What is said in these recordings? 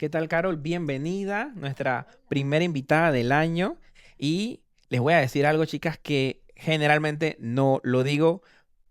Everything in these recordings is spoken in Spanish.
¿Qué tal, Carol? Bienvenida, nuestra primera invitada del año. Y les voy a decir algo, chicas, que generalmente no lo digo,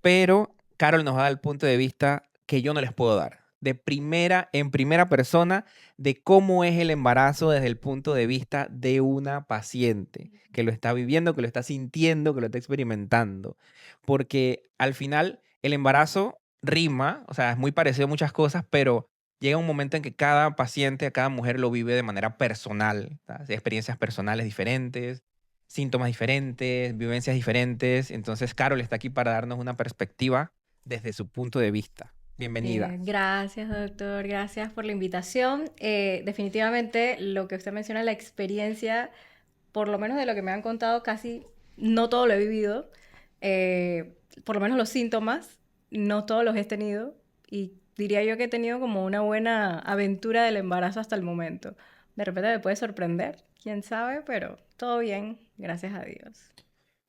pero Carol nos da el punto de vista que yo no les puedo dar. En primera persona, de cómo es el embarazo desde el punto de vista de una paciente que lo está viviendo, que lo está sintiendo, que lo está experimentando. Porque al final el embarazo rima, o sea, es muy parecido a muchas cosas, pero llega un momento en que cada paciente, cada mujer lo vive de manera personal, ¿sabes? Experiencias personales diferentes, síntomas diferentes, vivencias diferentes. Entonces, Carol está aquí para darnos una perspectiva desde su punto de vista. Bienvenida. Gracias, doctor. Gracias por la invitación. Definitivamente, lo que usted menciona, la experiencia, por lo menos de lo que me han contado, casi no todo lo he vivido. Por lo menos los síntomas, no todos los he tenido. Y diría yo que he tenido como una buena aventura del embarazo hasta el momento. De repente me puede sorprender, quién sabe, pero todo bien, gracias a Dios.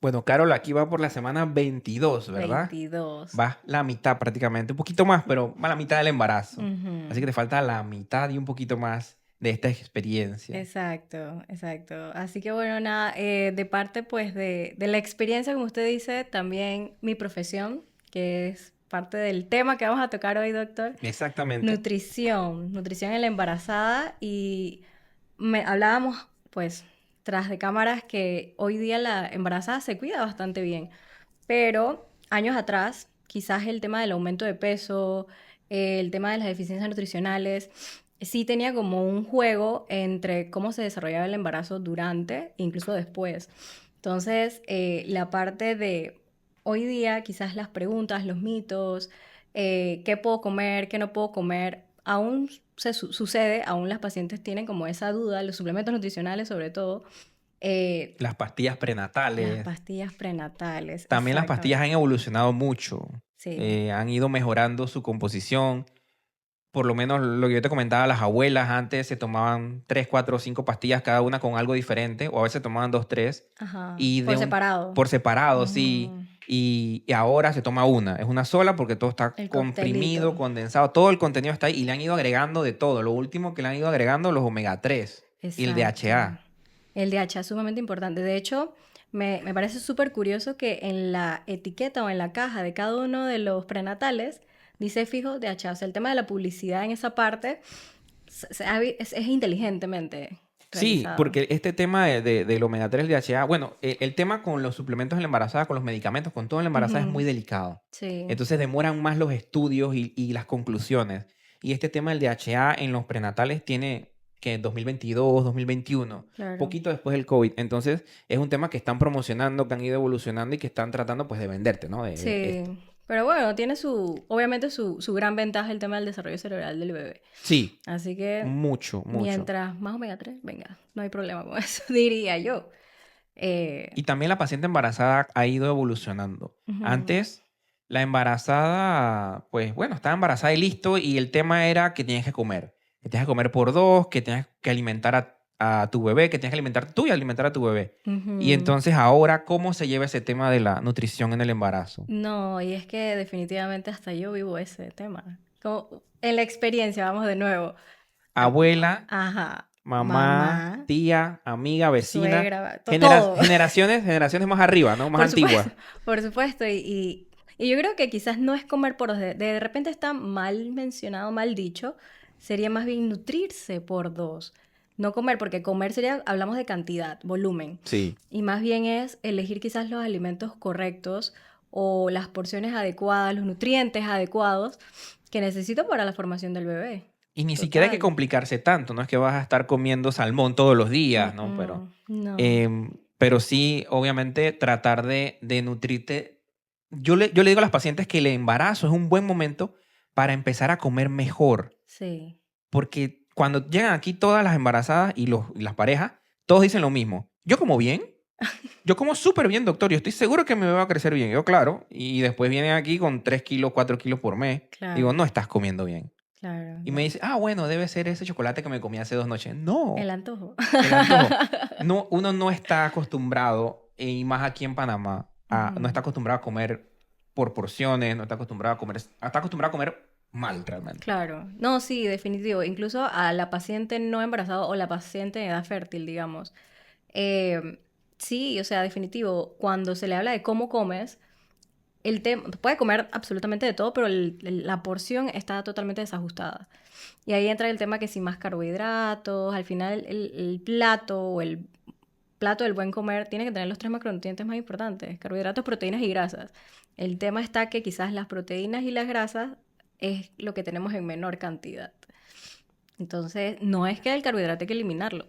Bueno, Carol aquí va por la semana 22, ¿verdad? 22. Va la mitad prácticamente, un poquito más, pero va la mitad del embarazo. Así Ujú. que te falta la mitad y un poquito más de esta experiencia. Exacto, exacto. Así que bueno, nada, de parte pues de la experiencia, como usted dice, también mi profesión, que es parte del tema que vamos a tocar hoy, doctor, Exactamente. nutrición en la embarazada y hablábamos pues tras de cámaras que hoy día la embarazada se cuida bastante bien, pero años atrás, quizás el tema del aumento de peso, el tema de las deficiencias nutricionales, sí tenía como un juego entre cómo se desarrollaba el embarazo durante e incluso después. Entonces, la parte de hoy día, quizás las preguntas, los mitos, qué puedo comer, qué no puedo comer, aún sucede, aún las pacientes tienen como esa duda, los suplementos nutricionales sobre todo, eh, Las pastillas las prenatales. pastillas prenatales, También las pastillas exactamente. han evolucionado mucho, Sí. han ido mejorando su composición. Por lo menos lo que yo te comentaba, las abuelas antes se tomaban 3, 4 o 5 pastillas cada una con algo diferente, o a veces tomaban 2, 3, Ajá. y Por separado. por separado, sí. Ujú. Y ahora se toma una, es una sola porque todo está El comprimido, coctelito. condensado, todo el contenido está ahí y le han ido agregando de todo. Lo último que le han ido agregando, los omega 3 y el Exacto. DHA. El DHA es sumamente importante. De hecho, me parece súper curioso que en la etiqueta o en la caja de cada uno de los prenatales dice fijo DHA. O sea, el tema de la publicidad en esa parte es inteligentemente Sí, realizado. porque este tema del omega 3 DHA, bueno, el tema con los suplementos en la embarazada, con los medicamentos, con todo en la embarazada es muy Ujú. delicado. Sí. Entonces demoran más los estudios y las conclusiones. Y este tema del DHA en los prenatales tiene que 2022, 2021, Claro. poquito después del COVID. Entonces es un tema que están promocionando, que han ido evolucionando y que están tratando pues de venderte, ¿no? De Sí, esto. pero bueno, tiene obviamente su gran ventaja el tema del desarrollo cerebral del bebé. Sí, Así que mucho, mucho. mientras más omega 3 venga, no hay problema con eso, diría yo. Y Eh, también la paciente embarazada ha ido evolucionando. ujú. Antes, la embarazada, pues bueno, estaba embarazada y listo, y el tema era que tenías que comer. Que tenías que comer por dos, que tenías que alimentar a tu bebé, que tenías que alimentar tú y alimentar a tu bebé. Y Ujú. entonces ahora, ¿cómo se lleva ese tema de la nutrición en el embarazo? No, y es que definitivamente hasta yo vivo ese tema. Como en la experiencia, vamos de nuevo. A- Abuela, Ajá, mamá, mamá, tía, amiga, vecina, suegra, todo. generaciones más arriba, ¿no? Más Por supuesto, antiguas. por supuesto. Y yo creo que quizás no es comer por dos. De repente está mal mencionado, mal dicho. Sería más bien nutrirse por dos. No comer, porque comer sería, hablamos de cantidad, volumen. Sí. Y más bien es elegir quizás los alimentos correctos o las porciones adecuadas, los nutrientes adecuados que necesito para la formación del bebé. Y ni siquiera hay que Total. complicarse tanto, no es que vas a estar comiendo salmón todos los días, ¿no? No. Pero sí, obviamente, tratar de nutrirte. Yo le digo a las pacientes que el embarazo es un buen momento para empezar a comer mejor, Sí. porque cuando llegan aquí todas las embarazadas y las parejas, todos dicen lo mismo. Yo como bien, yo como súper bien, doctor, yo estoy seguro que me va a crecer bien. Yo, claro, y después vienen aquí con 3 kilos, 4 kilos por mes. Digo, Claro, no estás comiendo bien. claro, Y me no. dice, ah, bueno, debe ser ese chocolate que me comí hace 2 noches. El No, antojo. el antojo. No, uno no está acostumbrado, y más aquí en Panamá, no está Ujú. acostumbrado a comer por porciones, no está acostumbrado a comer, está acostumbrado a comer mal realmente. Claro. No, sí, definitivo. Incluso a la paciente no embarazada o la paciente en edad fértil, digamos. Sí, o sea, definitivo. Cuando se le habla de cómo comes, el tema puede comer absolutamente de todo, pero la porción está totalmente desajustada. Y ahí entra el tema que si más carbohidratos, al final el plato o el plato del buen comer tiene que tener los tres macronutrientes más importantes, carbohidratos, proteínas y grasas. El tema está que quizás las proteínas y las grasas es lo que tenemos en menor cantidad. Entonces, no es que el carbohidrato hay que eliminarlo,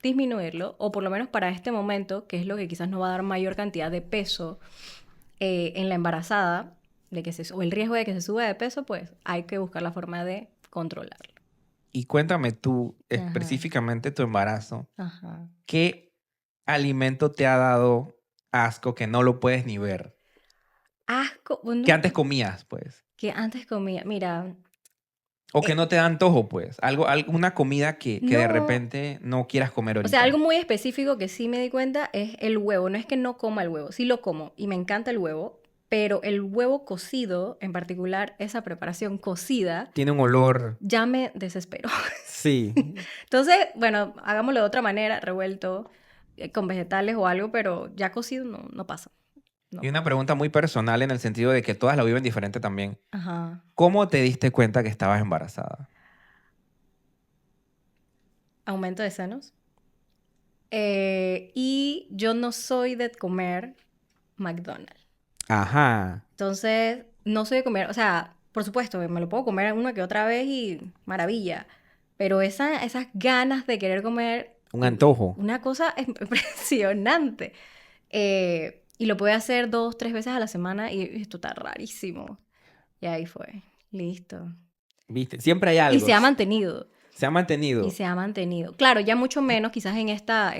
disminuirlo, o por lo menos para este momento, que es lo que quizás nos va a dar mayor cantidad de peso en la embarazada, o el riesgo de que se suba de peso, pues hay que buscar la forma de controlarlo. Y cuéntame tú, Ajá, específicamente tu embarazo, ajá. ¿qué alimento te ha dado asco que no lo puedes ni ver? Asco, Que bueno, antes comías, pues. que antes comía, mira, O que eh, no te da antojo, pues. Una comida que de no, repente no quieras comer o sea, algo ahorita. muy específico que sí me di cuenta es el huevo. No es que no coma el huevo, sí lo como y me encanta el huevo, pero el huevo cocido, en particular esa preparación cocida, Tiene un olor. ya me desesperó. Sí. Entonces, bueno, hagámoslo de otra manera, revuelto, con vegetales o algo, pero ya cocido no, no pasa. Y No. una pregunta muy personal en el sentido de que todas la viven diferente también. Ajá. ¿Cómo te diste cuenta que estabas embarazada? Aumento de senos. Y yo no soy de comer McDonald's. Ajá. Entonces, no soy de comer, o sea, por supuesto, me lo puedo comer una que otra vez y maravilla. Pero esas ganas de querer comer, Un antojo. una cosa impresionante. Y lo puede hacer 2, 3 veces a la semana y esto está rarísimo. Y ahí fue, listo. ¿Viste? Siempre hay Y algo. se ha mantenido. Se ha Y mantenido. se ha mantenido. Claro, ya mucho menos quizás en esta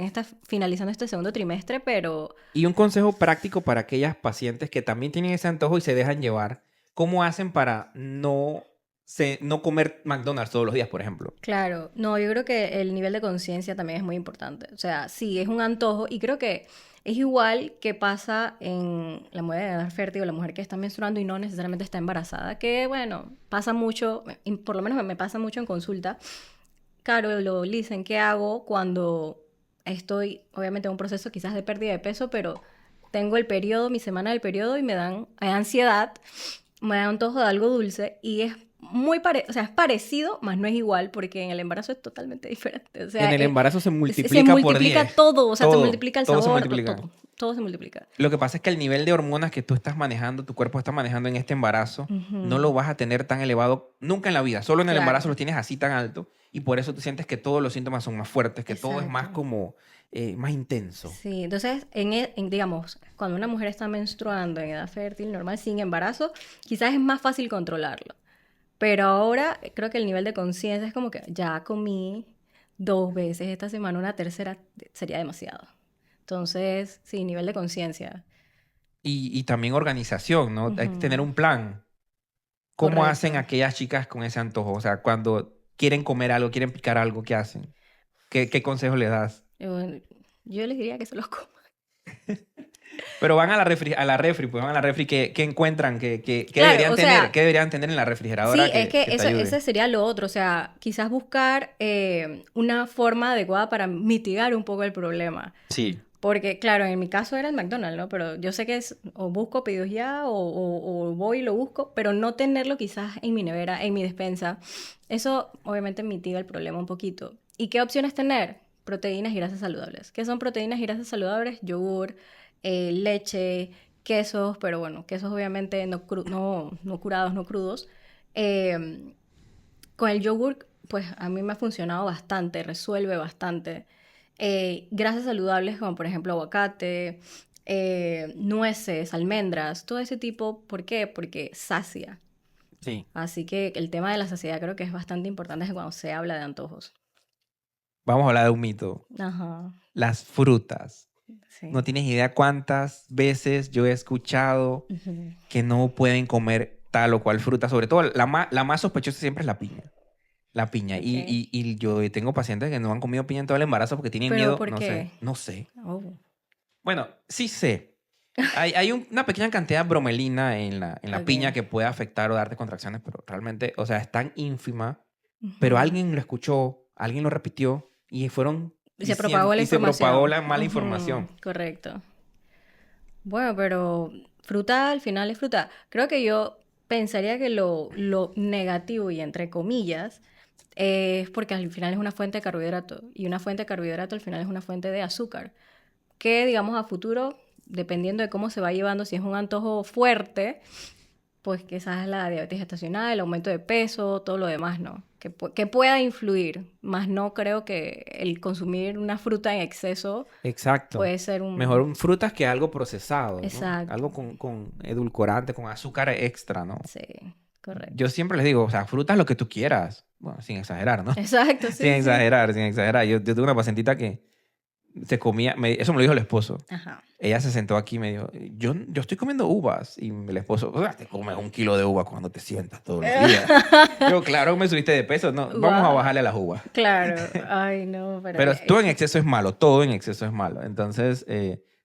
finalizando este segundo trimestre, pero Y un consejo práctico para aquellas pacientes que también tienen ese antojo y se dejan llevar. ¿Cómo hacen para no comer McDonald's todos los días, por ejemplo? claro, no, yo creo que el nivel de conciencia también es muy importante. O sea, sí, es un antojo y creo que es igual que pasa en la mujer de edad fértil o la mujer que está menstruando y no necesariamente está embarazada, que bueno, pasa mucho, y por lo menos me pasa mucho en consulta. Claro, lo dicen, ¿qué hago cuando estoy, obviamente, en un proceso quizás de pérdida de peso, pero tengo el periodo, mi semana del periodo y me dan ansiedad, me da antojo de algo dulce y es o sea, es parecido, mas no es igual porque en el embarazo es totalmente diferente. O sea, En el embarazo se se multiplica por multiplica 10. todo, o sea, se Todo, multiplica el todo se sabor, multiplica. todo, todo se multiplica. Lo que pasa es que el nivel de hormonas que tú estás manejando, tu cuerpo está manejando en este embarazo, no Ujú, lo vas a tener tan elevado nunca en la vida. Solo en el embarazo lo claro, tienes así tan alto y por eso tú sientes que todos los síntomas son más fuertes, que todo es exacto. más como, más intenso. Sí, entonces, digamos, cuando una mujer está menstruando en edad fértil, normal, sin embarazo, quizás es más fácil controlarlo. Pero ahora creo que el nivel de conciencia es como que ya comí 2 veces esta semana, una tercera sería demasiado. Entonces, sí, nivel de conciencia. Y también organización, ¿no? Hay que tener Ujú, un plan. ¿Cómo hacen correcto. aquellas chicas con ese antojo? O sea, cuando quieren comer algo, quieren picar algo, ¿qué hacen? ¿Qué consejo le das? Yo les diría que se los coman. Pero van a la refri, pues van a la refri, ¿qué encuentran? ¿Qué Claro, deberían o tener? sea, ¿Qué deberían tener en la refrigeradora sí, es que que te eso, ayude? ese sería lo otro, o sea, quizás buscar una forma adecuada para mitigar un poco el problema. Sí. Porque, claro, en mi caso era el McDonald's, ¿no? Pero yo sé que es o busco pedidos ya o voy y lo busco, pero no tenerlo quizás en mi nevera, en mi despensa. Eso obviamente mitiga el problema un poquito. ¿Y qué opciones tener? Proteínas y grasas saludables. ¿Qué son proteínas y grasas saludables? Yogur, leche, quesos, pero bueno, quesos obviamente no curados, no crudos. Eh, con el yogur, pues a mí me ha funcionado bastante, resuelve bastante. Grasas saludables como por ejemplo aguacate, nueces, almendras, todo ese tipo. ¿Por qué? Porque sacia. Sí. Así que el tema de la saciedad creo que es bastante importante cuando se habla de antojos. Vamos a hablar de un mito. Ajá, Las frutas. sí. No tienes idea cuántas veces yo he escuchado Ujú. que no pueden comer tal o cual fruta. Sobre todo, la más sospechosa siempre es la piña. La piña. Ok. Y yo tengo pacientes que no han comido piña en todo el embarazo porque tienen ¿Pero miedo, por no sé, qué? no sé. Oh, Bueno, sí sé. Hay una pequeña cantidad de bromelina en la piña Ok. que puede afectar o darte contracciones, pero realmente, o sea, es tan ínfima, pero Ujú. alguien lo escuchó, alguien lo repitió y fueron Y se propagó la y se propagó información. la mala Ujú, información. correcto. Bueno, pero fruta al final es fruta. Creo que yo pensaría que lo negativo y entre comillas es porque al final es una fuente de carbohidrato y una fuente de carbohidrato al final es una fuente de azúcar que digamos a futuro, dependiendo de cómo se va llevando, si es un antojo fuerte, pues quizás la diabetes gestacional, el aumento de peso, todo lo demás, ¿no? Que pueda influir, más no creo que el consumir una fruta en exceso Exacto. puede ser Mejor un... frutas que algo procesado, ¿no? Exacto, Algo con edulcorante, con azúcar extra, ¿no? sí, Yo correcto. siempre les digo, o sea, frutas lo que tú quieras. Bueno, sin exagerar, ¿no? Exacto, Sin sí, sí. exagerar, sin exagerar. Yo tuve una pacientita que se comía, eso me lo dijo el esposo. Ajá. Ella se sentó aquí y me dijo, yo estoy comiendo uvas. Y el esposo, o sea, te comes 1 kilo de uva cuando te sientas todos los días. Yo, claro, me subiste de peso. No, vamos a Guau, bajarle a las uvas. claro, ay no, pero Pero todo en exceso es malo, todo en exceso es malo. Entonces,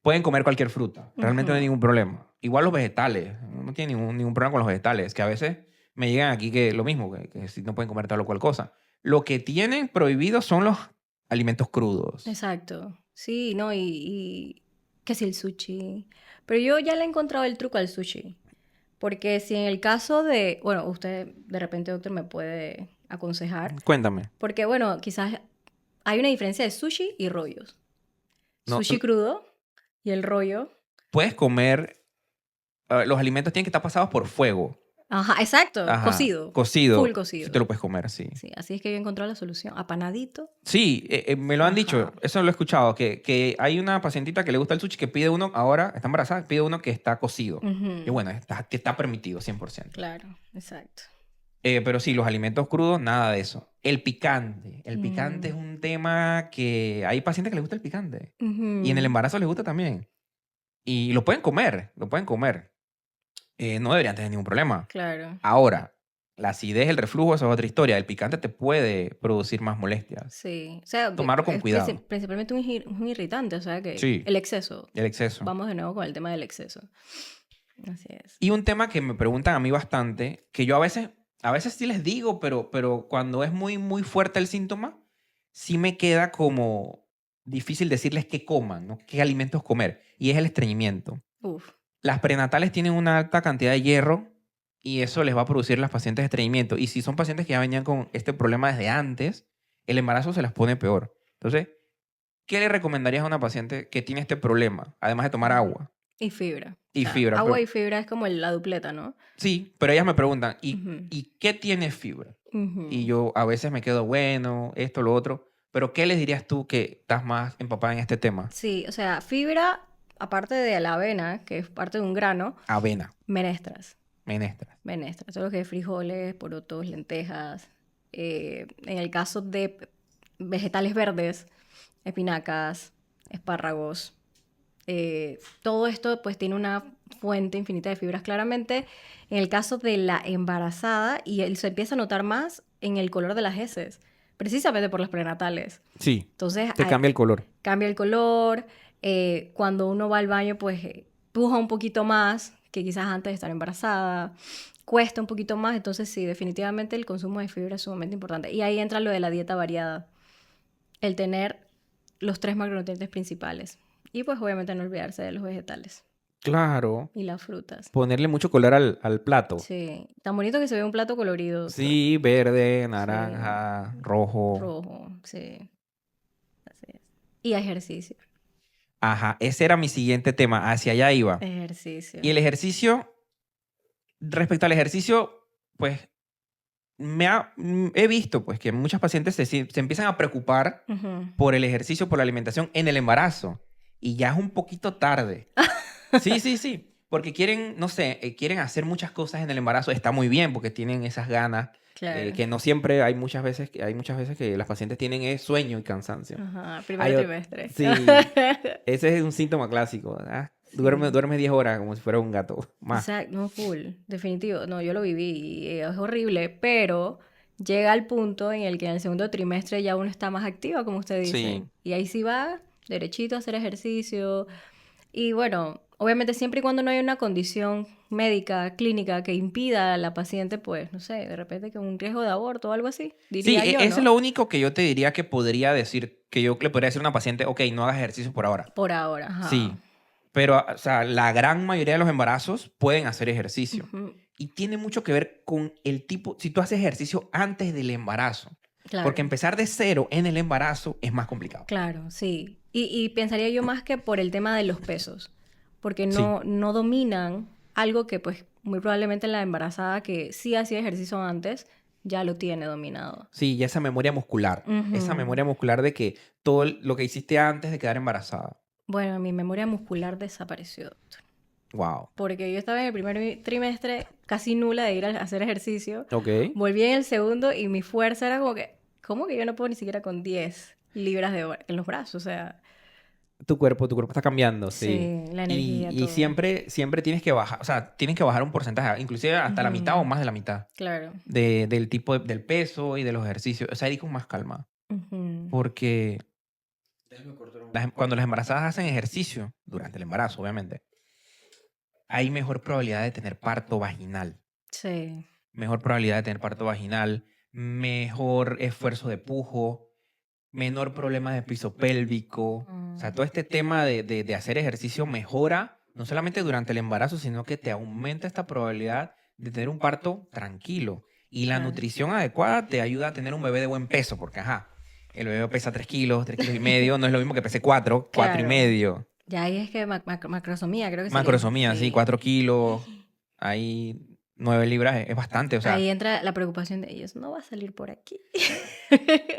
pueden comer cualquier fruta, realmente no hay ujú, ningún problema. Igual los vegetales, no tiene ningún problema con los vegetales, que a veces me llegan aquí que lo mismo, que si no pueden comer tal o cual cosa. Lo que tienen prohibido son los alimentos crudos. exacto. Sí, no, y que si el sushi. Pero yo ya le he encontrado el truco al sushi. Porque si en el caso de, bueno, usted de repente, doctor, me puede aconsejar. Cuéntame. Porque, bueno, quizás hay una diferencia de sushi y rollos. No, Sushi crudo y el rollo. puedes comer, los alimentos tienen que estar pasados por fuego. Ajá, exacto, Ajá, cocido. Full cocido, si te cocido. lo puedes comer, sí. Sí, así es que yo he encontrado la solución. Apanadito. Sí, me lo han dicho, Ajá. eso lo he escuchado, que hay una pacientita que le gusta el sushi que pide uno, ahora está embarazada, pide uno que está cocido. Y Ujú, bueno, que está permitido 100%. claro, exacto. Pero sí, los alimentos crudos, nada de eso. El picante es Mm, un tema que hay pacientes que les gusta el picante. Y en el ujú, embarazo les gusta también. Y lo pueden comer, lo pueden comer. No deberían tener ningún problema. claro. Ahora, la acidez, el reflujo, eso es otra historia. El picante te puede producir más molestias. Sí. O sea, Tomarlo con es cuidado. principalmente un irritante, o sea que Sí, el exceso. el exceso. Vamos de nuevo con el tema del exceso. Así es. Y un tema que me preguntan a mí bastante, que yo a veces sí les digo, pero cuando es muy, muy fuerte el síntoma, sí me queda como difícil decirles qué coman, ¿no? Qué alimentos comer. Y es el estreñimiento. Uf. Las prenatales tienen una alta cantidad de hierro y eso les va a producir a las pacientes estreñimiento. Y si son pacientes que ya venían con este problema desde antes, el embarazo se las pone peor. Entonces, ¿qué le recomendarías a una paciente que tiene este problema, además de tomar agua Y fibra. O y sea, fibra? agua y Pero, fibra es como la dupleta, ¿no? sí, pero ellas me preguntan, Ujú, ¿y qué tiene fibra? Y ujú. yo a veces me quedo, bueno, esto, lo otro. Pero ¿qué les dirías tú que estás más empapada en este tema? Sí, o sea, fibra, aparte de la avena, que es parte de un grano, Avena, menestras. menestras. Menestras, todo lo que es frijoles, porotos, lentejas. En el caso de vegetales verdes, espinacas, espárragos, todo esto pues tiene una fuente infinita de fibras claramente. En el caso de la embarazada, y se empieza a notar más en el color de las heces, precisamente por las prenatales. Sí, Entonces te cambia el color. cambia el color, cuando uno va al baño pues puja un poquito más que quizás antes de estar embarazada, cuesta un poquito más, entonces sí, definitivamente el consumo de fibra es sumamente importante. Y ahí entra lo de la dieta variada, el tener los 3 macronutrientes principales. Y pues obviamente no olvidarse de los vegetales Claro. y las frutas. Ponerle mucho color al plato. Sí, tan bonito que se ve un plato colorido, doctor. Sí, verde, Sí, naranja, rojo. rojo, sí, así es. Y ejercicio, Ajá, ese era mi siguiente tema. Hacia allá iba. Y ejercicio. el ejercicio, respecto al ejercicio, pues he visto pues que muchas pacientes se empiezan a preocupar Ujú. por el ejercicio, por la alimentación en el embarazo. Y ya es un poquito tarde. Sí, sí, sí. Porque quieren, no sé, quieren hacer muchas cosas en el embarazo. Está muy bien porque tienen esas ganas. Claro. Que no siempre hay muchas veces que las pacientes tienen sueño y cansancio. Ajá, primer Hay ot- trimestre. sí, ese es un síntoma clásico. ¿Verdad? Sí. Duerme 10 horas como si fuera un gato. Más. Exacto, no, full, definitivo. No, yo lo viví y es horrible, pero llega al punto en el que en el segundo trimestre ya uno está más activa, como usted dice. Sí. Y ahí sí va, derechito a hacer ejercicio. Y bueno, Obviamente siempre y cuando no haya una condición médica, clínica que impida a la paciente, pues, no sé, de repente que un riesgo de aborto o algo así, Sí, diría yo, eso es ¿no? lo único que yo te diría que podría decir, que yo le podría decir a una paciente, ok, no hagas ejercicio por ahora. Por ahora, ajá. Sí, pero o sea, la gran mayoría de los embarazos pueden hacer ejercicio. Ujú, Y tiene mucho que ver con el tipo, si tú haces ejercicio antes del embarazo. Porque claro, empezar de cero en el embarazo es más complicado. claro, sí. Y pensaría yo más que por el tema de los pesos, porque Sí, no dominan algo que pues muy probablemente la embarazada que sí hacía ejercicio antes ya lo tiene dominado. sí, y esa Ujú. memoria muscular de que todo lo que hiciste antes de quedar embarazada. Bueno, mi memoria muscular desapareció, Wow. porque yo estaba en el primer trimestre casi nula de ir a hacer ejercicio, Ok. volví en el segundo y mi fuerza era como que, ¿cómo que yo no puedo ni siquiera con 10 libras en los brazos? O sea, Tu cuerpo está cambiando, sí. sí, la Y, energía, y todo. siempre tienes que bajar, o sea, tienes que bajar un porcentaje, inclusive hasta la mitad o Ujú, más de la mitad claro. del tipo del peso y de los ejercicios. O sea, ir con más calma. Ujú, Porque cuando las embarazadas hacen ejercicio, durante el embarazo, obviamente, hay mejor probabilidad de tener parto vaginal. sí. Mejor probabilidad de tener parto vaginal, mejor esfuerzo de pujo, menor problema de piso pélvico. O sea, Mm, todo este tema de hacer ejercicio mejora no solamente durante el embarazo, sino que te aumenta esta probabilidad de tener un parto tranquilo. Y la claro. nutrición adecuada te ayuda a tener un bebé de buen peso, porque ajá, el bebé pesa 3 kilos y medio, no es lo mismo que pese 4, 4 y Claro. medio. Ya ahí es que macrosomía, creo que se le dice. Macrosomía, sí, Sí. 4 kilos, ahí 9 libras es bastante, o Ahí sea, entra la preocupación de ellos. No va a salir por aquí.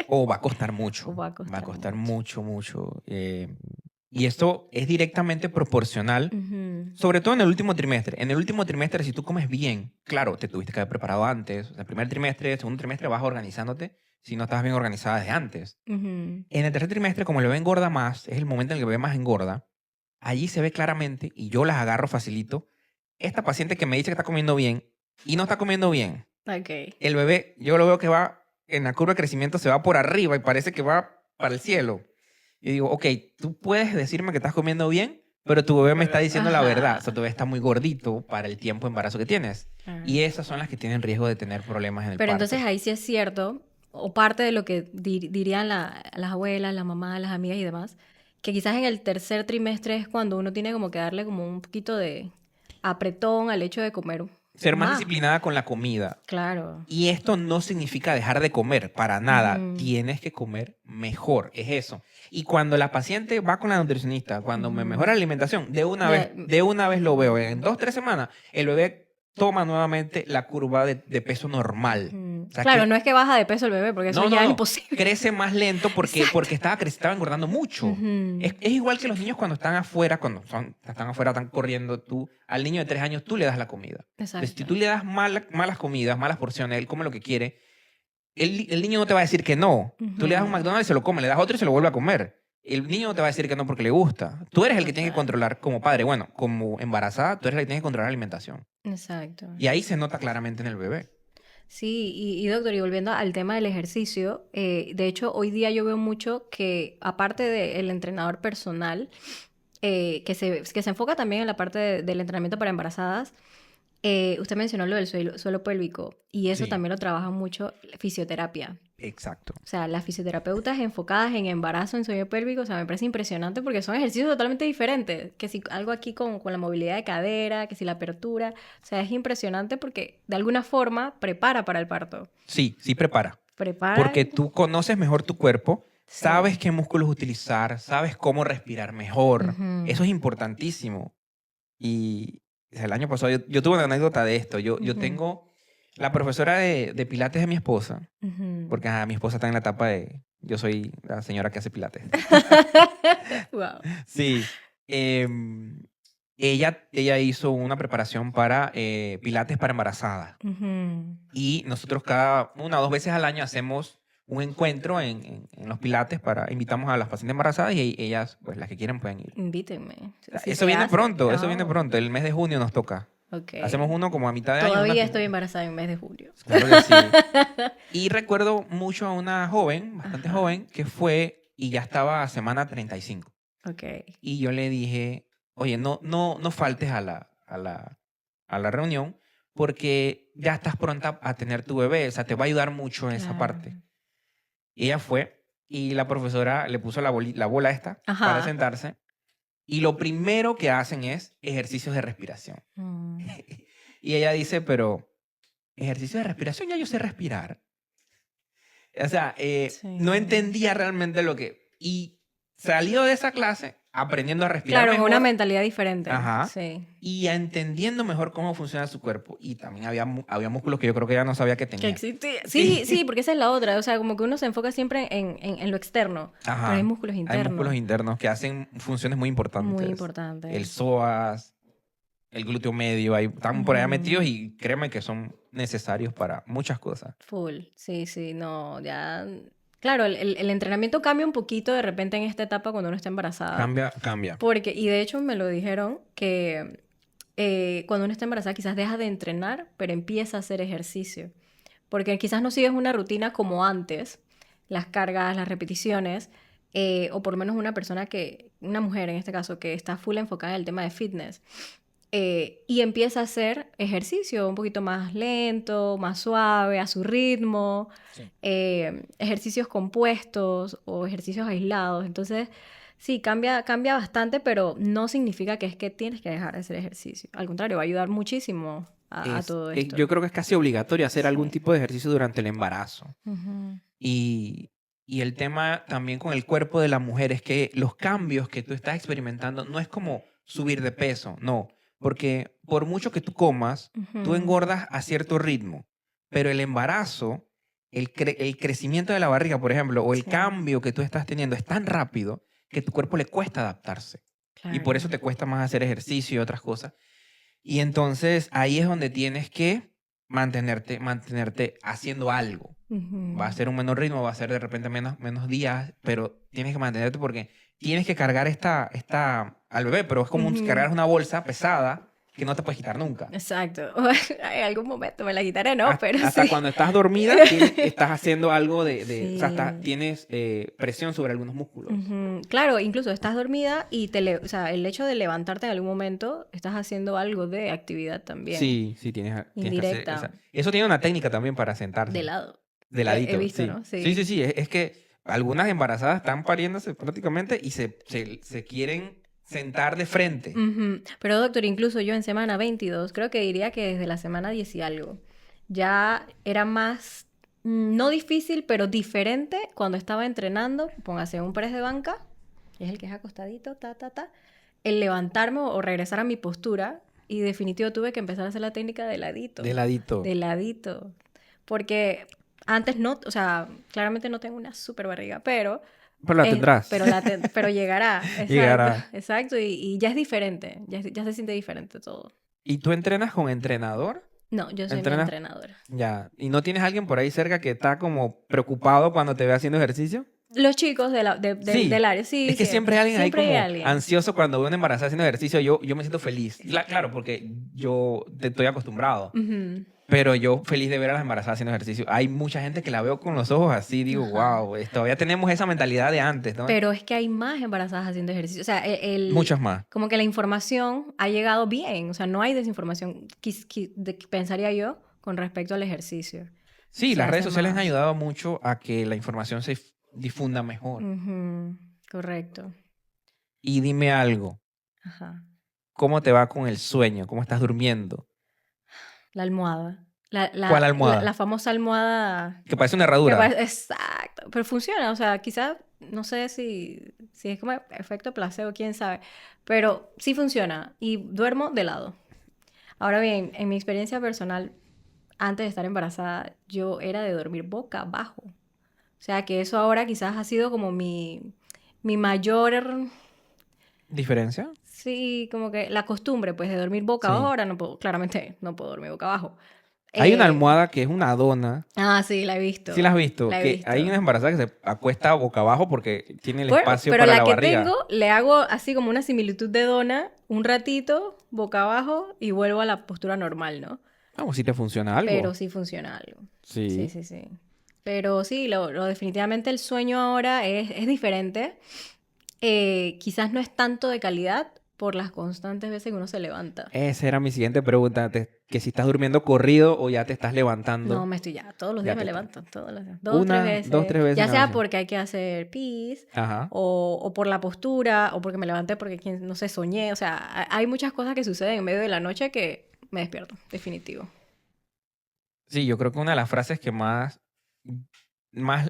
o va a costar mucho, O va a va a costar costar mucho. mucho, mucho. Y esto es directamente proporcional, Ujú, sobre todo en el último trimestre. En el último trimestre, si tú comes bien, claro, te tuviste que haber preparado antes. O sea, el primer trimestre, el segundo trimestre vas organizándote si no estabas bien organizada desde antes. ujú. En el tercer trimestre, como el bebé engorda más, es el momento en el que el bebé más engorda, allí se ve claramente, y yo las agarro facilito, esta paciente que me dice que está comiendo bien y no está comiendo bien. Ok. El bebé, yo lo veo que va, en la curva de crecimiento se va por arriba y parece que va para el cielo. Y digo, ok, tú puedes decirme que estás comiendo bien, pero tu bebé me está diciendo la verdad. O sea, tu Ajá. bebé está muy gordito para el tiempo de embarazo que tienes. Claro. Y esas son las que tienen riesgo de tener problemas en el Pero entonces parto. ahí sí es cierto, o parte de lo que dirían las abuelas, las mamás, las amigas y demás, que quizás en el tercer trimestre es cuando uno tiene como que darle como un poquito de apretón al hecho de comer Ser más más. disciplinada con la comida. Claro. Y esto no significa dejar de comer, para nada. Ujú, Tienes que comer mejor, es eso. Y cuando la paciente va con la nutricionista, cuando me ujú. mejora la alimentación, Ya, de una vez lo veo. En 2, 3 semanas, el bebé toma nuevamente la curva de peso normal. ujú. O sea Claro, que, no es que baja de peso el bebé, porque eso no, no, ya es no. imposible. Crece más lento Exacto. porque estaba engordando mucho. Ujú, Es igual que los niños cuando están afuera, están afuera, están corriendo, tú, al niño de 3 años, tú le das la comida. Entonces, si exacto. tú le das malas comidas, malas porciones, él come lo que quiere, el niño no te va a decir que no. Tú le das un Ujú, McDonald's y se lo come, le das otro y se lo vuelve a comer. El niño no te va a decir que no porque le gusta. Tú eres el que tiene que total. controlar como padre. Bueno, como embarazada, tú eres el que tiene que controlar la alimentación. Exacto. Y ahí se nota claramente en el bebé. Sí, y doctor, y volviendo al tema del ejercicio, de hecho hoy día yo veo mucho que aparte del entrenador personal, que se enfoca también en la parte del entrenamiento para embarazadas, usted mencionó lo del suelo pélvico y eso Sí, también lo trabaja mucho la fisioterapia. exacto. O sea, las fisioterapeutas enfocadas en embarazo, en sueño pélvico, o sea, me parece impresionante porque son ejercicios totalmente diferentes. Que si algo aquí con la movilidad de cadera, que si la apertura, o sea, es impresionante porque de alguna forma prepara para el parto. Sí, sí prepara. Prepara, Porque tú conoces mejor tu cuerpo, sí. sabes qué músculos utilizar, sabes cómo respirar mejor. Ujú, Eso es importantísimo. Y o sea, el año pasado yo tuve una anécdota de esto. Yo ujú, tengo la profesora de pilates de mi esposa, ujú. porque mi esposa está en la etapa de yo soy la señora que hace pilates. Wow. Sí. em, ella hizo una preparación para pilates para embarazadas. Ujú. Y nosotros cada 1 o 2 veces al año hacemos un encuentro en los pilates invitamos a las pacientes embarazadas y ellas, pues las que quieren pueden ir. Invítenme, O sea, si se hace. eso viene Oh, pronto. El mes de junio nos toca. ok. Hacemos uno como a mitad de año. Todavía estoy embarazada en el mes de julio. Claro que sí. Y recuerdo mucho a una joven, bastante Ajá, joven, que fue y ya estaba a semana 35. ok. Y yo le dije, oye, no faltes a la reunión porque ya estás pronta a tener tu bebé, o sea, te va a ayudar mucho en esa Claro. parte. Y ella fue y la profesora le puso la bola esta para Ajá. sentarse y lo primero que hacen es ejercicios de respiración. Mm, Y ella dice, pero ejercicios de respiración, ya yo sé respirar. O sea, no sí. entendía realmente lo que... Y salió de esa clase aprendiendo a respirar Claro, con una mejor, mentalidad diferente. ajá, Sí. y entendiendo mejor cómo funciona su cuerpo. Y también había músculos que yo creo que ella no sabía que Que tenía. existía. Sí, sí, Sí. porque esa es la otra. O sea, como que uno se enfoca siempre en lo externo, pero hay Ajá. músculos Hay músculos internos. internos que hacen funciones muy Muy importantes. El importantes. psoas, el glúteo medio, ahí, están por allá metidos Ujú. y créeme que son necesarios para muchas cosas. Full. Sí, sí, no, ya. Claro, el entrenamiento cambia un poquito de repente en esta etapa cuando uno está embarazada. Cambia, cambia. Porque, y de hecho me lo dijeron que cuando uno está embarazada quizás deja de entrenar, pero empieza a hacer ejercicio. Porque quizás no sigues una rutina como antes, las cargas, las repeticiones, o por lo menos una mujer en este caso, que está full enfocada en el tema de fitness, y empieza a hacer ejercicio un poquito más lento, más suave, a su ritmo, Sí. ejercicios compuestos o ejercicios aislados. Entonces, sí, cambia bastante, pero no significa que es que tienes que dejar de hacer ejercicio. Al contrario, va a ayudar muchísimo a todo esto. Yo creo que es casi obligatorio hacer algún Sí. tipo de ejercicio durante el embarazo. Ujú. Y, y el tema también con el cuerpo de la mujer es que los cambios que tú estás experimentando no es como subir de peso, no, porque por mucho que tú comas, tú Ujú. engordas a cierto ritmo, pero el embarazo, el crecimiento de la barriga, por ejemplo, o el Sí, cambio que tú estás teniendo es tan rápido que tu cuerpo le cuesta adaptarse. Y por eso claro. te cuesta más hacer ejercicio y otras cosas. Y entonces ahí es donde tienes que mantenerte haciendo algo. Va a Ujú. ser un menor ritmo, va a ser de repente menos días, pero tienes que mantenerte porque tienes que cargar al bebé, pero es como Ujú. cargar una bolsa pesada que no te puedes quitar nunca. Exacto. En algún momento me la quitaré, ¿no? Pero Hasta sí. cuando estás dormida, estás haciendo algo o sea, Sí. tienes presión sobre algunos músculos. Ujú. Claro, incluso estás dormida y o sea, el hecho de levantarte en algún momento, estás haciendo algo de actividad también, Sí, sí, tienes que hacer. indirecta, Eso tiene una técnica también para de sentarse. lado. De He ladito, visto, sí. ¿no? Sí, sí, Sí. sí. Es que algunas embarazadas están pariéndose prácticamente y se quieren sentar de frente. Ujú. Pero doctor, incluso yo en semana 22 creo que diría que desde la semana 10 y algo, ya era más, no difícil, pero diferente cuando estaba entrenando, póngase un press de banca, que es el que es acostadito, el levantarme o regresar a mi postura, y definitivo tuve que empezar a hacer la técnica De ladito. de ladito, porque antes no, o sea, claramente no tengo una super barriga, Pero la tendrás. pero llegará, exacto, Llegará. exacto, y ya es diferente, ya se siente diferente todo. ¿Y tú entrenas con entrenador? No, yo soy mi ¿Entrenas? entrenadora. Ya. ¿Y no tienes alguien por ahí cerca que está como preocupado cuando te ve haciendo ejercicio? Los chicos del Sí. área, sí, Es que siempre hay alguien ahí siempre hay como alguien. ansioso cuando veo una embarazada haciendo ejercicio. Yo me siento feliz. Claro, porque yo estoy acostumbrado. Ujú. Pero yo feliz de ver a las embarazadas haciendo ejercicio. Hay mucha gente que la veo con los ojos así, digo, Ajá. wow, todavía tenemos esa mentalidad de antes, ¿no? Pero es que hay más embarazadas haciendo ejercicio. O sea, Muchas más. como que la información ha llegado bien. O sea, no hay desinformación, pensaría yo, con respecto al ejercicio. Sí, Se las redes hace sociales han más. ayudado mucho a que la información se difunda mejor. Ujú. Correcto. Y dime algo, Ajá. ¿cómo te va con el sueño? ¿Cómo estás durmiendo? La almohada. ¿Cuál La almohada? famosa almohada Que parece una que herradura. parece... Exacto. Pero funciona. O sea, quizás, no sé si es como efecto placebo, quién sabe. Pero sí funciona. Y duermo de lado. Ahora bien, en mi experiencia personal, antes de estar embarazada, yo era de dormir boca abajo. O sea, que eso ahora quizás ha sido como mi mayor... ¿Diferencia? Sí, como que la costumbre, pues, de dormir boca abajo. Sí. Ahora no puedo, claramente no puedo dormir boca abajo. Hay una Eh, almohada que es una dona. sí, la he ¿Sí la visto, has visto? la he Que hay visto. una embarazada que se acuesta boca abajo porque tiene el Bueno, espacio pero para la la que tengo, barriga. le hago así como una similitud de dona, un ratito, boca abajo, y vuelvo a la postura normal, ¿no? Vamos, si te funciona Pero algo. sí funciona algo. Sí, Sí. sí, sí. Pero sí, definitivamente el sueño ahora es diferente. Quizás no es tanto de calidad, por las constantes veces que uno se levanta. Esa era mi siguiente pregunta, que si estás durmiendo corrido o ya te estás No, levantando. me estoy ya, todos los Ya días me te... levanto, todos los días. Dos, tres Una, dos, veces. tres veces Ya en la sea noche. porque hay que hacer pis, Ajá. o por la postura, o porque me levanté porque, no sé, soñé. O sea, hay muchas cosas que suceden en medio de la noche que me despierto, definitivo. Sí, yo creo que una de las frases que más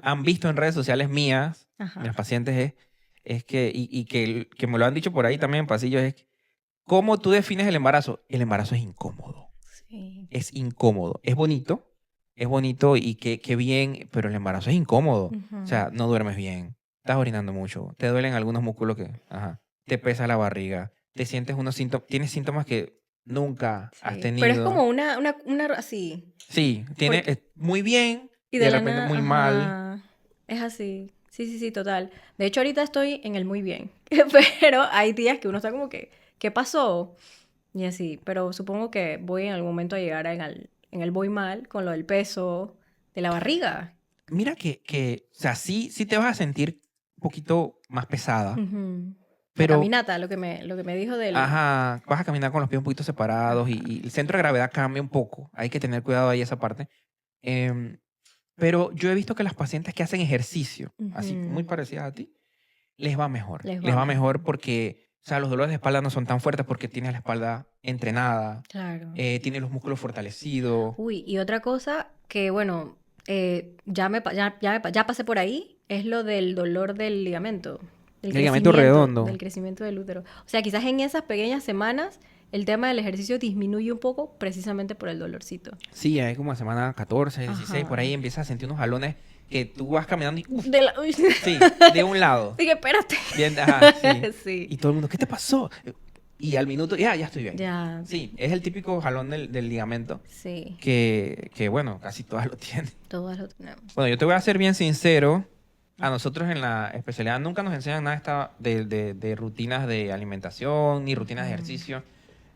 han visto en redes sociales mías, Ajá. mis pacientes, es que, y que me lo han dicho por ahí también en pasillos, es ¿cómo tú defines el embarazo? El embarazo es incómodo. Sí. Es incómodo. Es bonito y qué bien, pero el embarazo es incómodo. Ujú. O sea, no duermes bien, estás orinando mucho, te duelen algunos músculos te pesa la barriga, te sientes unos síntomas, tienes síntomas que nunca has Sí. Pero es tenido. como una así. Sí, Porque, muy bien y y de de la repente nada, muy mal. ajá. Es así. Sí, sí, sí, total. De hecho, ahorita estoy en el muy bien. Pero hay días que uno está como que, ¿qué pasó? Y así. Pero supongo que voy en algún momento a llegar en el voy mal con lo del peso de la barriga. Mira o sea, sí te vas a sentir un poquito más pesada, Ujú. La pero, caminata, lo que me dijo del... ajá, vas a caminar con los pies un poquito separados Ajá. y el centro de gravedad cambia un poco. Hay que tener cuidado ahí esa parte. Em, pero yo he visto que las pacientes que hacen ejercicio, así muy Ujú. parecidas a ti, les va mejor. Les Les va va mejor mejor. porque, o sea, los dolores de espalda no son tan fuertes porque tienes la espalda entrenada, Claro. tienes los músculos fortalecidos. Uy, y otra cosa que, bueno, ya pasé por ahí, es lo del dolor del ligamento, Ligamento redondo. del crecimiento del útero. O sea, quizás en esas pequeñas semanas el tema del ejercicio disminuye un poco precisamente por el dolorcito. Sí, ahí como a semana 14, 16, por ahí Ajá. empiezas a sentir unos jalones que tú vas caminando y ¡uf! Uy. Sí, de un lado. Dije, espérate. Bien, ajá, sí. Sí. Y todo el mundo, ¿qué te pasó? Y al minuto, ya estoy bien. Ya, Sí, es el típico jalón del ligamento sí. que, bueno, casi todas lo tienen. Todas lo tenemos. Bueno, yo te voy a ser bien sincero. A nosotros en la especialidad nunca nos enseñan nada de rutinas de alimentación ni rutinas de Ujú. ejercicio.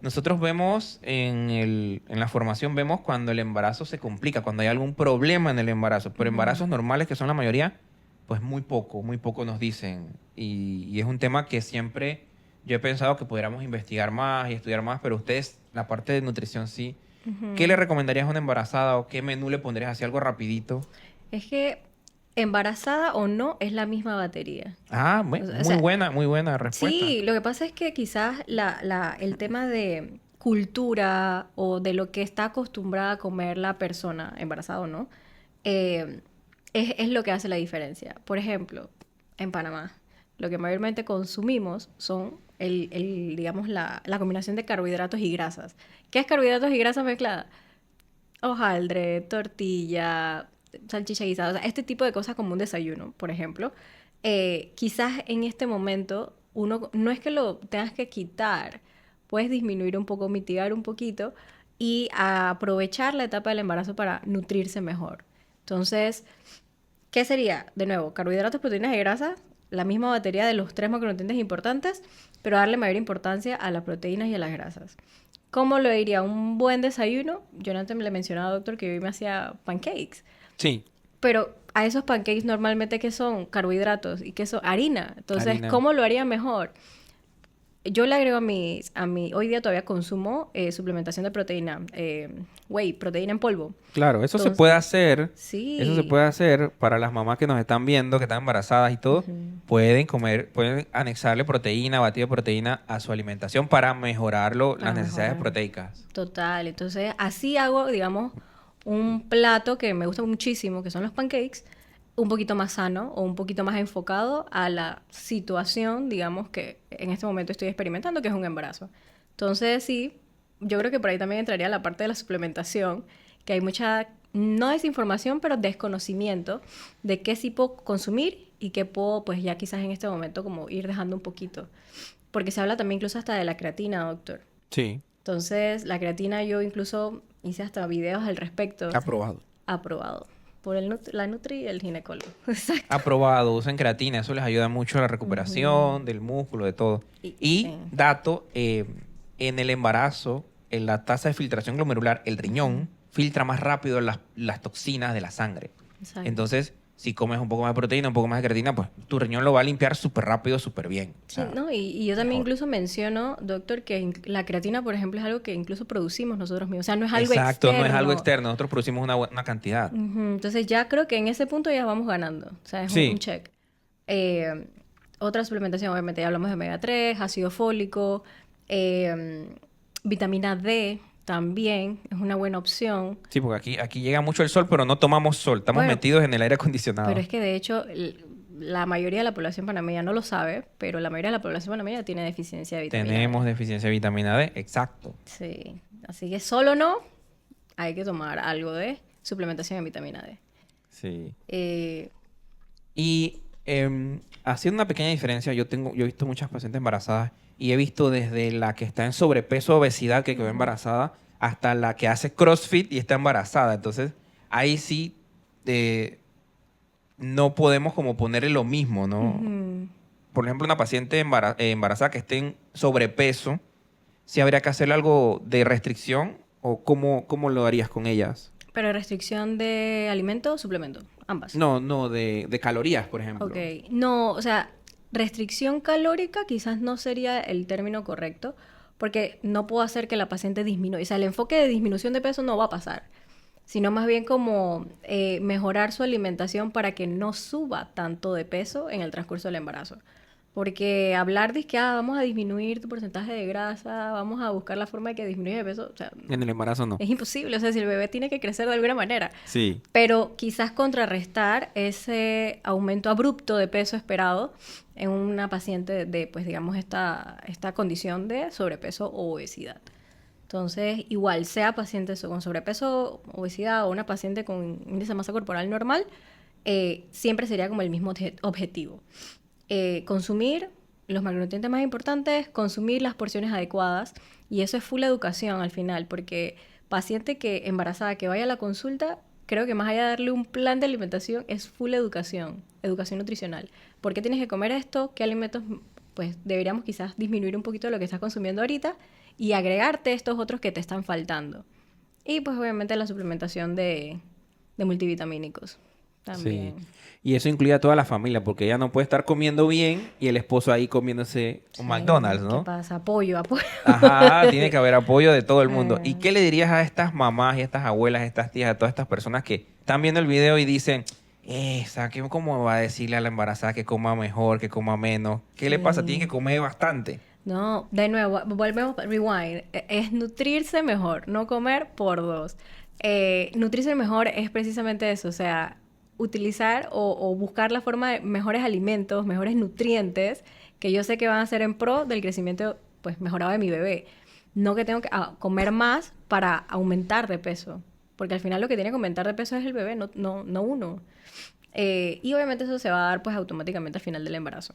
Nosotros vemos en la formación, vemos cuando el embarazo se complica, cuando hay algún problema en el embarazo. Pero Ujú. embarazos normales, que son la mayoría, pues muy poco nos dicen. Y es un tema que siempre yo he pensado que pudiéramos investigar más y estudiar más, pero ustedes, la parte de nutrición sí. ¿Qué le Ujú. recomendarías a una embarazada o qué menú le pondrías así algo rapidito? Es que embarazada o no es la misma batería. Ah, O sea, muy buena respuesta. sí, lo que pasa es que quizás el tema de cultura o de lo que está acostumbrada a comer la persona, embarazada o no, eh, es lo que hace la diferencia. Por ejemplo, en Panamá, lo que mayormente consumimos son digamos, la combinación de carbohidratos y grasas. ¿Qué es carbohidratos y grasas mezcladas? Hojaldre, tortilla, salchicha guisada, o sea, este tipo de cosas como un desayuno, por ejemplo. Quizás en este momento uno no es que lo tengas que quitar, puedes disminuir un poco, mitigar un poquito y aprovechar la etapa del embarazo para nutrirse mejor. Entonces, ¿qué sería? De nuevo, carbohidratos, proteínas y grasas, la misma batería de los tres macronutrientes importantes, pero darle mayor importancia a las proteínas y a las grasas. ¿Cómo lo diría? Un buen desayuno. Jonathan le mencionaba, doctor, que hoy me hacía pancakes. Sí, Pero a esos pancakes normalmente que son carbohidratos y que son harina. Entonces, harina. ¿cómo lo haría mejor? Yo le agrego hoy día todavía consumo suplementación de proteína, whey, proteína en polvo. Claro, eso se Entonces, puede hacer. Eso se sí. puede hacer para las mamás que nos están viendo, que están embarazadas y todo. Ujú. Pueden anexarle proteína, batido de proteína a su alimentación para mejorarlo, las Para necesidades mejorar. proteicas. Total. Entonces, así hago, digamos, un plato que me gusta muchísimo, que son los pancakes, un poquito más sano o un poquito más enfocado a la situación, digamos, que en este momento estoy experimentando, que es un embarazo. Entonces, sí, yo creo que por ahí también entraría la parte de la suplementación, que hay mucha, no desinformación, pero desconocimiento de qué sí puedo consumir y qué puedo, pues ya quizás en este momento como ir dejando un poquito. Porque se habla también incluso hasta de la creatina, doctor. Sí, Entonces, la creatina yo incluso hice hasta videos al respecto. aprobado. Aprobado por la Nutri y el ginecólogo. Exacto. Aprobado, usen creatina, eso les ayuda mucho a la Ujú. recuperación del músculo, de todo. Sí. Y dato, en el embarazo, en la tasa de filtración glomerular, el Ujú. riñón filtra más rápido las toxinas de la sangre. Exacto. Entonces, Si comes un poco más de proteína, un poco más de creatina, pues tu riñón lo va a limpiar súper rápido, súper bien. O Sí, sea, ¿no? Y yo también mejor. incluso menciono, doctor, que la creatina, por ejemplo, es algo que incluso producimos nosotros mismos. O sea, no es algo Exacto, no es algo externo. externo. Nosotros producimos una cantidad. Ujú. Entonces ya creo que en ese punto ya vamos ganando. O sea, es un Sí, check. Eh, Otra suplementación, obviamente, ya hablamos de omega 3, ácido fólico, eh, vitamina D también es una buena opción. sí, porque aquí llega mucho el sol, pero no tomamos sol. Estamos Bueno, metidos en el aire pero acondicionado. es que de hecho la mayoría de la población panameña no lo sabe, pero la mayoría de la población panameña tiene deficiencia de vitamina D. Tenemos deficiencia de vitamina D, exacto. Sí, así que solo no, hay que tomar algo de suplementación en vitamina D. Sí. Eh, Y haciendo una pequeña diferencia, yo he visto muchas pacientes embarazadas y he visto desde la que está en sobrepeso, obesidad, que quedó Ujú, embarazada, hasta la que hace CrossFit y está embarazada. Entonces, ahí sí eh, no podemos como ponerle lo mismo, ¿no? ujú. Por ejemplo, una paciente embarazada que esté en sobrepeso, ¿sí habría que hacerle algo de restricción o cómo lo harías con ellas? Pero restricción de alimento o suplemento, ambas. No, no, de calorías, por Ok, ejemplo. no, o sea, restricción calórica quizás no sería el término correcto, porque no puedo hacer que la paciente disminuya. O sea, el enfoque de disminución de peso no va a pasar, sino más bien como mejorar su alimentación para que no suba tanto de peso en el transcurso del embarazo. Porque hablar de que vamos a disminuir tu porcentaje de grasa, vamos a buscar la forma de que disminuya de peso, o sea, En el embarazo no. es imposible. O sea, si el bebé tiene que crecer de alguna manera. Sí. Pero quizás contrarrestar ese aumento abrupto de peso esperado en una paciente de, pues digamos, esta condición de sobrepeso o obesidad. Entonces, igual sea paciente con sobrepeso, obesidad o una paciente con índice de masa corporal normal, siempre sería como el mismo objetivo. Consumir los macronutrientes más importantes, consumir las porciones adecuadas, y eso es full educación al final, porque paciente que embarazada que vaya a la consulta, creo que más allá de darle un plan de alimentación, es full educación, educación nutricional. ¿Por qué tienes que comer esto? ¿Qué alimentos pues deberíamos quizás disminuir un poquito lo que estás consumiendo ahorita y agregarte estos otros que te están faltando? Y pues obviamente la suplementación de multivitamínicos Sí. también. Y eso incluye a toda la familia, porque ella no puede estar comiendo bien y el esposo ahí comiéndose un Sí, McDonald's, ¿qué ¿no? pasa? Apoyo, apoyo. Ajá, tiene que haber apoyo de todo el mundo. ¿Y Eh, qué le dirías a estas mamás y estas abuelas, estas tías, a todas estas personas que están viendo el video y dicen, ¿cómo va a decirle a la embarazada que coma mejor, que coma menos? ¿Qué le pasa? Tiene que sí. comer bastante. No, de nuevo, volvemos, rewind. Es nutrirse mejor, no comer por dos. Nutrirse mejor es precisamente eso, o sea, utilizar o buscar la forma de mejores alimentos, mejores nutrientes, que yo sé que van a ser en pro del crecimiento, pues, mejorado de mi bebé. No que tengo que comer más para aumentar de peso, porque al final lo que tiene que aumentar de peso es el bebé, no uno. Y obviamente eso se va a dar pues automáticamente al final del embarazo.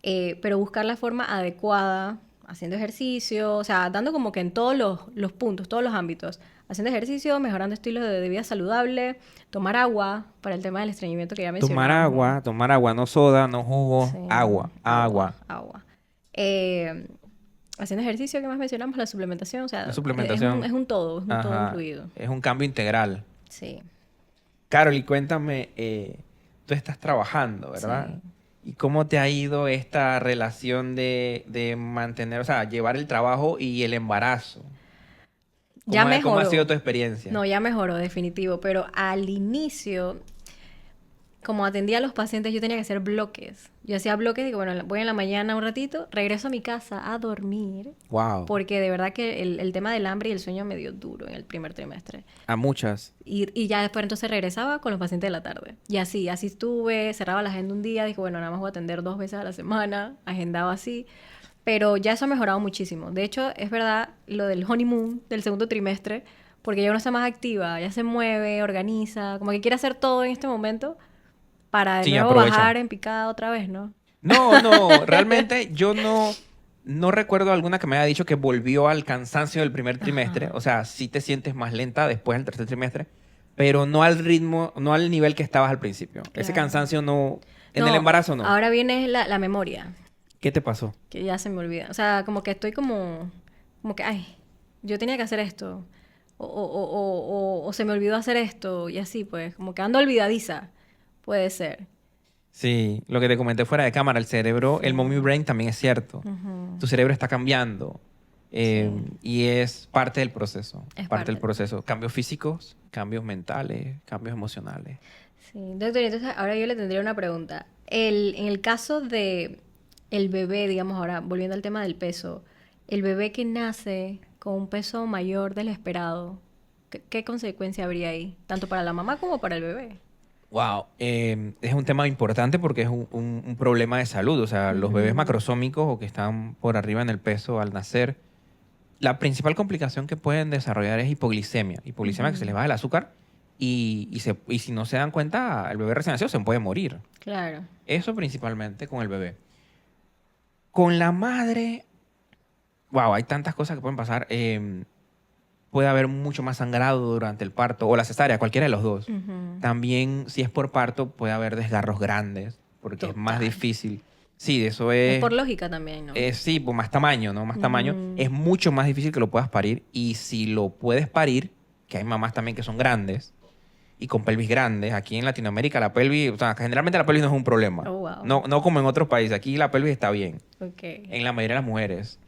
Pero buscar la forma adecuada, haciendo ejercicio, o sea, dando como que en todos los puntos, todos los ámbitos. Haciendo ejercicio, mejorando estilos de vida saludable, tomar agua para el tema del estreñimiento que ya mencionábamos. Tomar agua, no soda, no jugo, Sí, agua, agua, agua. agua. Eh, Haciendo ejercicio, ¿qué más mencionamos? La suplementación, o La sea, suplementación, es un todo ajá, incluido. es un cambio integral. Sí, Carol, y cuéntame, tú estás trabajando, ¿verdad? sí. ¿Y cómo te ha ido esta relación de mantener, o sea, llevar el trabajo y el embarazo? Ya ¿Cómo ha sido mejoró. tu experiencia? No, ya mejoró, definitivo. Pero al inicio, como atendía a los pacientes, yo tenía que hacer bloques. Yo hacía bloques, digo, bueno, voy en la mañana un ratito, regreso a mi casa a dormir, Wow, porque de verdad que el tema del hambre y el sueño me dio duro en el primer trimestre. a muchas. Y ya después entonces regresaba con los pacientes de la tarde. Y así estuve, cerraba la agenda un día, dije, bueno, nada más voy a atender 2 veces a la semana, agendaba así. Pero ya eso ha mejorado muchísimo. De hecho, es verdad lo del honeymoon del segundo trimestre, porque ya uno está más activa, ya se mueve, organiza, como que quiere hacer todo en este momento para de Sí, nuevo aprovecha. bajar en picada otra vez, ¿no? No, no, realmente yo no recuerdo alguna que me haya dicho que volvió al cansancio del primer trimestre. Ajá. O sea, sí te sientes más lenta después del tercer trimestre, pero no al ritmo, no al nivel que estabas al principio. Ese Claro. cansancio no, en el No, embarazo no. ahora viene la memoria, ¿Qué te pasó? que ya se me olvida. O sea, como que estoy como que, ay, yo tenía que hacer esto. O se me olvidó hacer esto. Y así, pues, como que ando olvidadiza. Puede ser. Sí, lo que te comenté fuera de cámara, el cerebro, el mommy Sí. brain también es cierto. Ujú. Tu cerebro está cambiando Sí, y es parte del proceso, es parte parte del del proceso. proceso. Cambios físicos, cambios mentales, cambios emocionales. Sí, doctor, entonces ahora yo le tendría una pregunta. En el caso de el bebé, digamos ahora, volviendo al tema del peso, el bebé que nace con un peso mayor del esperado, ¿qué consecuencia habría ahí? Tanto para la mamá como para el bebé. Wow, es un tema importante porque es un problema de salud. O sea, los bebés Ujú, macrosómicos o que están por arriba en el peso al nacer, la principal complicación que pueden desarrollar es hipoglicemia. Hipoglicemia que se les ujú. baja el azúcar y si no se dan cuenta, el bebé recién nacido se puede morir. Claro. Eso principalmente con el bebé. Con la madre, wow, hay tantas cosas que pueden pasar. Puede haber mucho más sangrado durante el parto o la cesárea, cualquiera de los dos. Ujú. También, si es por parto, puede haber desgarros grandes porque es más Total. difícil. Sí, eso Es por lógica también, ¿no? sí, pues más tamaño, ¿no? Más tamaño. Ujú. Es mucho más difícil que lo puedas parir. Y si lo puedes parir, que hay mamás también que son grandes y con pelvis grandes, aquí en Latinoamérica la pelvis, o sea, generalmente la pelvis no es un problema. Oh, wow. No, no como en otros países. Aquí la pelvis está bien, Ok. en la mayoría de las mujeres.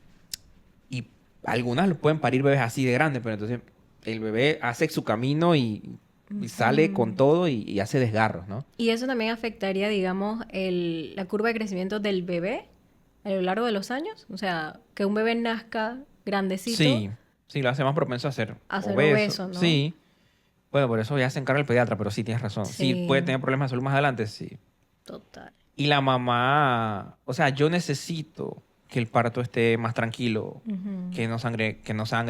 Y algunas lo pueden parir bebés así de grandes, pero entonces el bebé hace su camino y sale con Ujú. todo y hace desgarros, ¿no? Y eso también afectaría, digamos, la curva de crecimiento del bebé a lo largo de los años. O sea, que un bebé nazca grandecito Sí, sí, lo hace más propenso a ser a ser obeso. obeso, ¿no? Sí. Bueno, por eso ya se encarga el pediatra, pero sí tienes razón. Sí, puede Sí, tener problemas de salud más adelante, sí. total. Y la mamá, o sea, yo necesito que el parto esté más tranquilo, Ujú, que no sangre,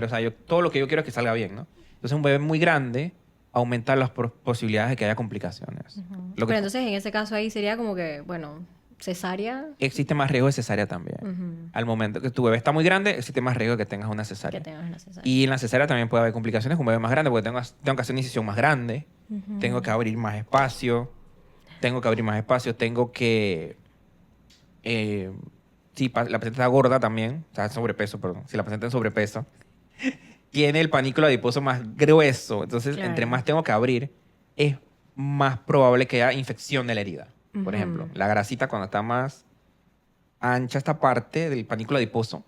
o sea, todo lo que yo quiero es que salga bien, ¿no? Entonces, un bebé muy grande aumenta las posibilidades de que haya complicaciones. ujú. Lo que Pero entonces en ese caso ahí sería como que, bueno, cesárea, existe más riesgo de cesárea también. ujú, Al momento que tu bebé está muy grande, existe más riesgo de que tengas una que cesárea. tengas una cesárea. Y en la cesárea también puede haber complicaciones con un bebé más grande, porque tengo que hacer una incisión más grande, tengo que Ujú. abrir más espacio, tengo que eh, si la paciente está gorda también, está en sobrepeso, perdón, si la paciente está en sobrepeso, tiene el panículo adiposo más grueso, entonces entre Claro. más tengo que abrir, es más probable que haya infección de la herida. Por ejemplo, Ujú. la grasita cuando está más ancha esta parte del panículo adiposo,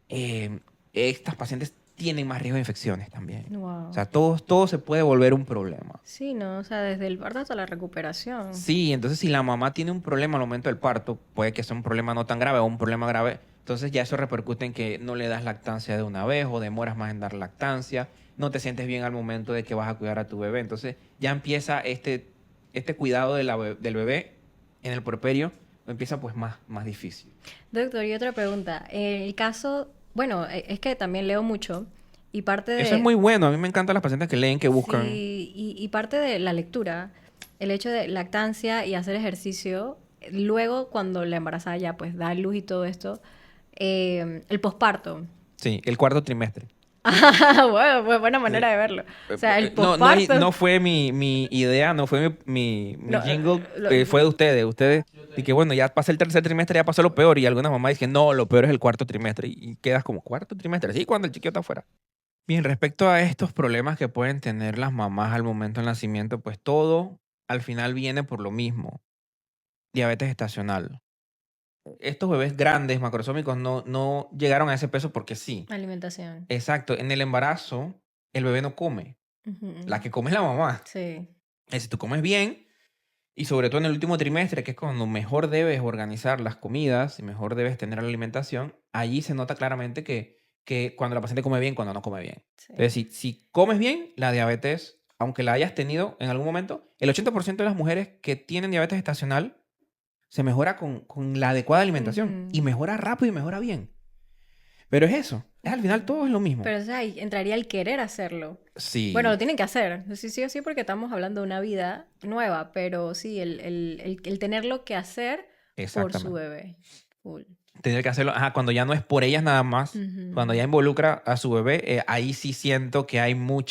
eh, estas pacientes tienen más riesgo de infecciones también. O Wow. sea, todo se puede volver un problema. Sí, ¿no? O sea, desde el parto hasta la recuperación. Sí, entonces si la mamá tiene un problema al momento del parto, puede que sea un problema no tan grave o un problema grave, entonces ya eso repercute en que no le das lactancia de una vez o demoras más en dar lactancia, no te sientes bien al momento de que vas a cuidar a tu bebé. Entonces ya empieza este cuidado del bebé en el puerperio, empieza pues más difícil. Doctor, y otra pregunta. En el caso, bueno, es que también leo mucho y parte Eso es muy de, bueno, a mí me encantan las pacientes que leen, que buscan. sí, y parte de la lectura, el hecho de lactancia y hacer ejercicio, luego cuando la embarazada ya pues da luz y todo esto, el posparto. Sí, el cuarto trimestre. Ah, bueno, pues buena Sí. manera de verlo. O sea, el No, no, posparto, no fue mi idea, no fue mi no, jingle, lo- fue de ustedes. Ustedes, y que bueno, ya pasé el tercer trimestre, ya pasó lo peor. Y algunas mamás dicen, no, lo peor es el cuarto trimestre. Y quedas como, ¿cuarto trimestre? Sí, cuando el chiquito está afuera. Bien, respecto a estos problemas que pueden tener las mamás al momento del nacimiento, pues todo al final viene por lo mismo, diabetes gestacional. Estos bebés grandes, macrosómicos, no llegaron a ese peso porque sí. alimentación. Exacto, en el embarazo, el bebé no come. La Ujú. que come es la mamá. Sí. Si tú comes bien, y sobre todo en el último trimestre, que es cuando mejor debes organizar las comidas y mejor debes tener la alimentación, allí se nota claramente que cuando la paciente come bien, cuando no come bien. Sí. Entonces, si comes bien, la diabetes, aunque la hayas tenido en algún momento, el 80% de las mujeres que tienen diabetes estacional se mejora con la adecuada alimentación Ujú, y mejora rápido y mejora bien. Pero es eso, al final ujú. todo es lo mismo. Pero o sea, ahí entraría el querer hacerlo. Bueno, lo Sí, tienen que hacer, sí, sí o sí, porque estamos hablando de una vida nueva, pero sí, el tenerlo que hacer por su exactamente. bebé. Full. Tener que hacerlo, ajá, cuando ya no es por ellas nada más, cuando Ujú. ya involucra a su bebé, ahí sí siento que hay Más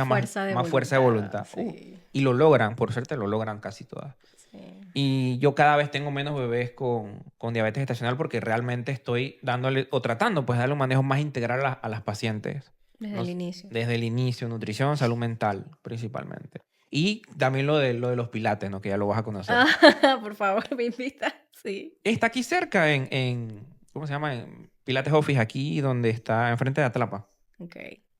fuerza de más fuerza de voluntad, voluntad. sí. Y lo logran, por suerte lo logran casi todas. Sí. Y yo cada vez tengo menos bebés con diabetes gestacional porque realmente estoy dándole o tratando pues darle un manejo más integral a las pacientes. Desde ¿No? el inicio. Desde el inicio, nutrición, salud mental principalmente. Y también lo de los pilates, ¿no? Que ya lo vas a conocer. Ah, por favor, me invita. Sí. Está aquí cerca ¿cómo se llama? En Pilates Office, aquí donde está, enfrente de Atlapa. Ok.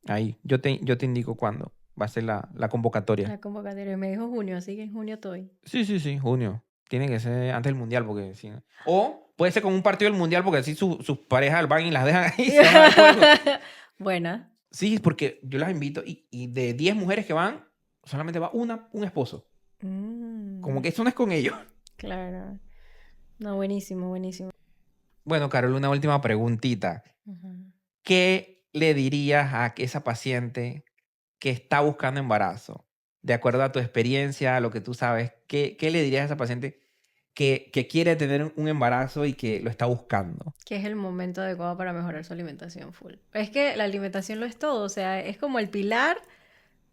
Ahí, yo te indico cuándo va a ser la convocatoria. La convocatoria me dijo junio, así que en junio estoy. Sí, sí, sí, junio. Tiene que ser antes del Mundial, porque sí. O puede ser con un partido del Mundial, porque así sus parejas van y las dejan ahí y se van a ver juego. Buena. Sí, porque yo las invito y de 10 mujeres que van, solamente va un esposo. Como Mm, que eso no es con ellos. claro. No, buenísimo, buenísimo. Bueno, Carol, una última preguntita. Ujú. ¿Qué le dirías a esa paciente que está buscando embarazo? De acuerdo a tu experiencia, a lo que tú sabes, ¿qué le dirías a esa paciente que quiere tener un embarazo y que lo está buscando? Que es el momento adecuado para mejorar su alimentación full. Es que la alimentación lo es todo, o sea, es como el pilar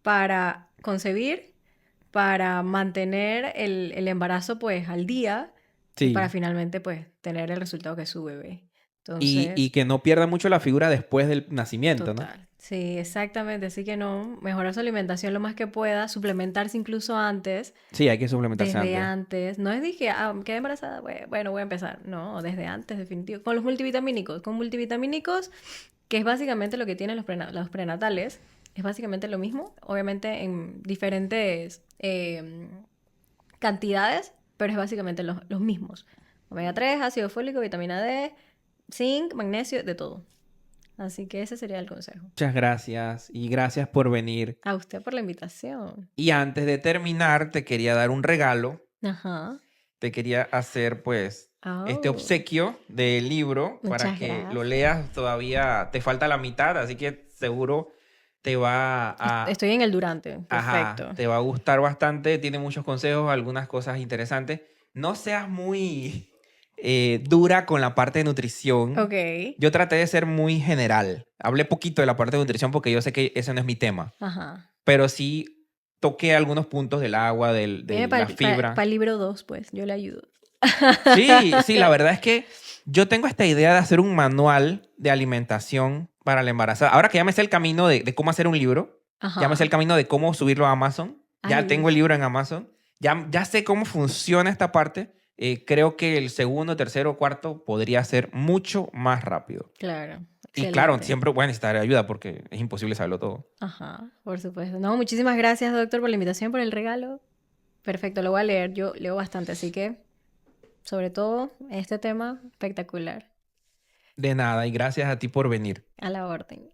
para concebir, para mantener el embarazo pues al día y para Sí. finalmente pues tener el resultado que es su bebé. Y Entonces, que no pierda mucho la figura después del nacimiento, ¿no? total. Sí, exactamente. Así que no, mejorar su alimentación lo más que pueda, suplementarse incluso antes, Sí, hay que suplementarse desde antes. antes. No es de que, quedé embarazada, bueno, voy a empezar. No, desde antes, definitivo. Con los multivitamínicos. Con multivitamínicos, que es básicamente lo que tienen los prenatales, es básicamente lo mismo, obviamente en diferentes cantidades, pero es básicamente los mismos. Omega 3, ácido fólico, vitamina D, zinc, magnesio, de todo. Así que ese sería el consejo. Muchas gracias y gracias por venir. A usted por la invitación. Y antes de terminar, te quería dar un regalo. Ajá. Te quería hacer, pues, este Oh, obsequio del libro para muchas que lo gracias. leas. Todavía te falta la mitad, así que seguro te va a, Estoy en el durante. ajá, Perfecto. te va a gustar bastante. Tiene muchos consejos, algunas cosas interesantes. No seas muy dura con la parte de nutrición. Ok. Yo traté de ser muy general. Hablé poquito de la parte de nutrición porque yo sé que ese no es mi tema, Ajá. pero sí toqué algunos puntos del agua, de Viene para la fibra. el libro 2 pues. Yo le ayudo. Sí, sí, la verdad es que yo tengo esta idea de hacer un manual de alimentación para la embarazada. Ahora que ya me sé el camino de cómo hacer un libro, ya me sé el Ajá. camino de cómo subirlo a Amazon, ya Ay, tengo el uf. libro en Amazon, ya sé cómo funciona esta parte. Creo que el segundo, tercero, cuarto podría ser mucho más rápido. Claro. Y claro, Excelente. siempre voy a necesitar ayuda porque es imposible saberlo todo. Ajá. Por supuesto. No, muchísimas gracias, doctor, por la invitación, por el regalo. Perfecto, lo voy a leer. Yo leo bastante, así que, sobre todo, este tema, espectacular. De nada, y gracias a ti por venir. A la orden.